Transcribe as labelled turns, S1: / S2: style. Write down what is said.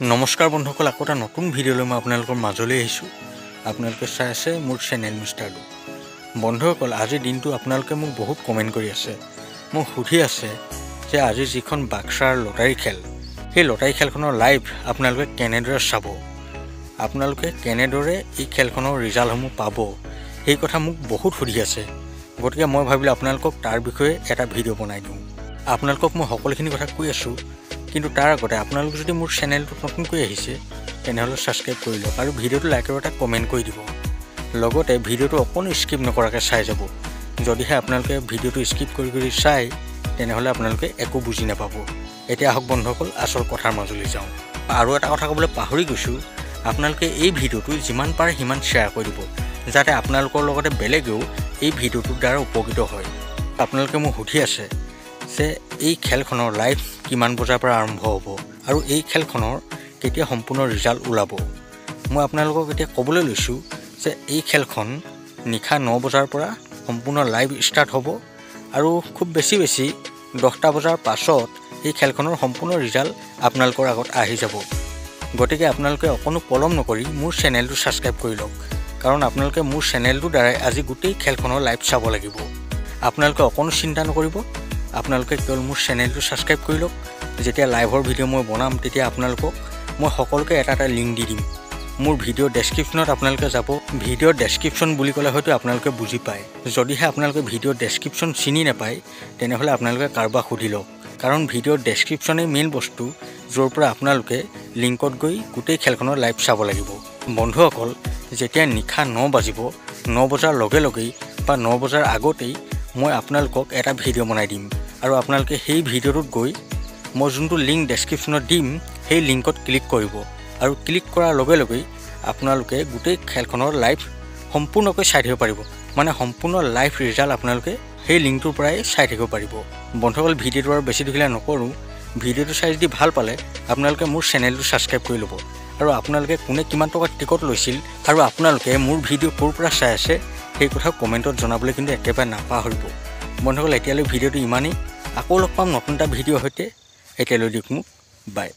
S1: নমস্কাৰ বন্ধুসকল, আকৌ এটা নতুন ভিডিঅ'লৈ মই আপোনালোকৰ মাজলৈ আহিছোঁ। আপোনালোকে চাই আছে মোৰ চেনেল মিষ্টাৰ ডু। বন্ধুসকল, আজিৰ দিনটো আপোনালোকে মোক বহুত কমেণ্ট কৰি আছে, মোক সুধি আছে যে আজি যিখন বাক্সাৰ লটাৰী খেল, সেই লটাৰী খেলখনৰ লাইভ আপোনালোকে কেনেদৰে চাব, আপোনালোকে কেনেদৰে এই খেলখনৰ ৰিজাল্টসমূহ পাব, সেই কথা মোক বহুত সুধি আছে। গতিকে মই ভাবিলোঁ আপোনালোকক তাৰ বিষয়ে এটা ভিডিঅ' বনাই দিওঁ। আপোনালোকক মই সকলোখিনি কথা কৈ আছোঁ, কিন্তু তাৰ আগতে আপোনালোক যদি মোৰ চেনেলটোত নতুনকৈ আহিছে তেনেহ'লে ছাবস্ক্ৰাইব কৰি লওক আৰু ভিডিঅ'টো লাইক আৰু এটা কমেণ্ট কৰি দিব। লগতে ভিডিঅ'টো অকণো স্কিপ নকৰাকৈ চাই যাব। যদিহে আপোনালোকে ভিডিঅ'টো স্কিপ কৰি চায় তেনেহ'লে আপোনালোকে একো বুজি নাপাব। এতিয়া আহক বন্ধুসকল, আচল কথাৰ মাজলৈ যাওঁ। আৰু এটা কথা ক'বলৈ পাহৰি গৈছোঁ, আপোনালোকে এই ভিডিঅ'টো যিমান পাৰে সিমান শ্বেয়াৰ কৰি দিব, যাতে আপোনালোকৰ লগতে বেলেগেও এই ভিডিঅ'টোৰ দ্বাৰা উপকৃত হয়। আপোনালোকে মোক সুধি আছে যে এই খেলখনৰ লাইভ কিমান বজাৰ পৰা আৰম্ভ হ'ব আৰু এই খেলখনৰ কেতিয়া সম্পূৰ্ণ ৰিজাল্ট ওলাব। মই আপোনালোকক এতিয়া ক'বলৈ লৈছোঁ যে এই খেলখন নিশা 9 বজাৰ পৰা সম্পূৰ্ণ লাইভ ষ্টাৰ্ট হ'ব আৰু খুব বেছি 10টা বজাৰ পাছত এই খেলখনৰ সম্পূৰ্ণ ৰিজাল্ট আপোনালোকৰ আগত আহি যাব। গতিকে আপোনালোকে অকণো পলম নকৰি মোৰ চেনেলটো ছাবস্ক্ৰাইব কৰি লওক, কাৰণ আপোনালোকে মোৰ চেনেলটোৰ দ্বাৰাই আজি গোটেই খেলখনৰ লাইভ চাব লাগিব। আপোনালোকে অকণো চিন্তা নকৰিব, আপোনালোকে কেৱল মোৰ চেনেলটো ছাবস্ক্ৰাইব কৰি লওক। যেতিয়া লাইভৰ ভিডিঅ' মই বনাম তেতিয়া আপোনালোকক মই সকলোকে এটা লিংক দি দিম। মোৰ ভিডিঅ' ডেছক্ৰিপশ্যনত আপোনালোকে যাব। ভিডিঅ'ৰ ডেছক্ৰিপশ্যন বুলি ক'লে হয়তো আপোনালোকে বুজি পায়। যদিহে আপোনালোকে ভিডিঅ'ৰ ডেছক্ৰিপশ্যন চিনি নাপায় তেনেহ'লে আপোনালোকে কাৰোবাক সুধি লওক, কাৰণ ভিডিঅ'ৰ ডেছক্ৰিপশ্যনেই মেইন বস্তু, য'ৰ পৰা আপোনালোকে লিংকত গৈ গোটেই খেলখনৰ লাইভ চাব লাগিব। বন্ধুসকল, যেতিয়া নিশা 9 বাজিব, 9 বজাৰ লগে লগেই বা 9 বজাৰ আগতেই মই আপোনালোকক এটা ভিডিঅ' বনাই দিম আৰু আপোনালোকে সেই ভিডিঅ'টোত গৈ মই যোনটো লিংক ডেছক্ৰিপশ্যনত দিম সেই লিংকত ক্লিক কৰিব আৰু ক্লিক কৰাৰ লগে লগেই আপোনালোকে গোটেই খেলখনৰ লাইভ সম্পূৰ্ণকৈ চাই থাকিব পাৰিব। মানে সম্পূৰ্ণ লাইভ ৰিজাল্ট আপোনালোকে সেই লিংকটোৰ পৰাই চাই থাকিব পাৰিব। বন্ধুসকল, ভিডিঅ'টো আৰু বেছি দীঘলীয়া নকৰোঁ। ভিডিঅ'টো চাই যদি ভাল পালে আপোনালোকে মোৰ চেনেলটো ছাবস্ক্ৰাইব কৰি ল'ব আৰু আপোনালোকে কোনে কিমান টকা টিকট লৈছিল আৰু আপোনালোকে মোৰ ভিডিঅ' ক'ৰ পৰা চাই আছে সেই কথা কমেণ্টত জনাবলৈ কিন্তু একেবাৰে নাপাহৰিব। বন্ধুসকল, এতিয়ালৈ ভিডিঅ'টো ইমানেই। আকৌ লগ পাম নতুন এটা ভিডিঅ'ৰ সৈতে। এতিয়ালৈ দিয়ক মোক বাই।